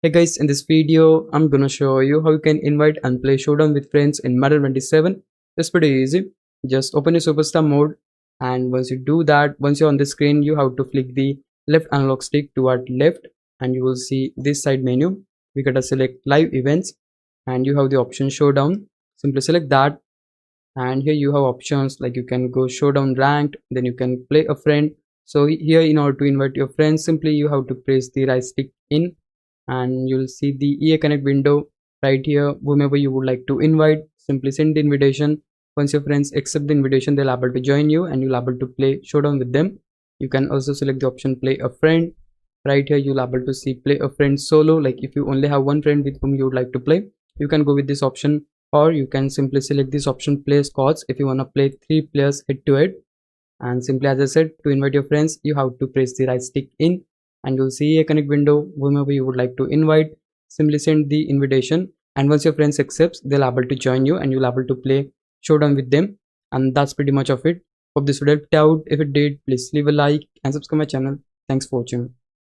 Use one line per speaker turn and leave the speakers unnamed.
Hey guys, in this video, I'm gonna show you how you can invite and play Showdown with friends in Madden 27. It's pretty easy. Just open your superstar mode, and once you do that, once you're on the screen, you have to flick the left analog stick toward left, and you will see this side menu. We gotta select live events, and you have the option Showdown. Simply select that, and here you have options like you can go Showdown ranked, then you can play a friend. So here, in order to invite your friends, simply you have to press the right stick in, and you'll see the EA Connect window right here. Whomever you would like to invite, simply send the invitation. Once your friends accept the invitation, they'll able to join you and you'll able to play Showdown with them. You can also select the option play a friend. Right here you'll able to see play a friend solo, like if you only have one friend with whom you would like to play, you can go with this option, or you can simply select this option play squads if you want to play 3 players head to head. And simply, as I said, to invite your friends, you have to press the right stick in, and you'll see a connect window. Whomever you would like to invite, simply send the invitation, and once your friends accepts, they'll able to join you and you'll able to play Showdown with them. And that's pretty much of it. Hope this would help out. If it did, please leave a like and subscribe my channel. Thanks for watching.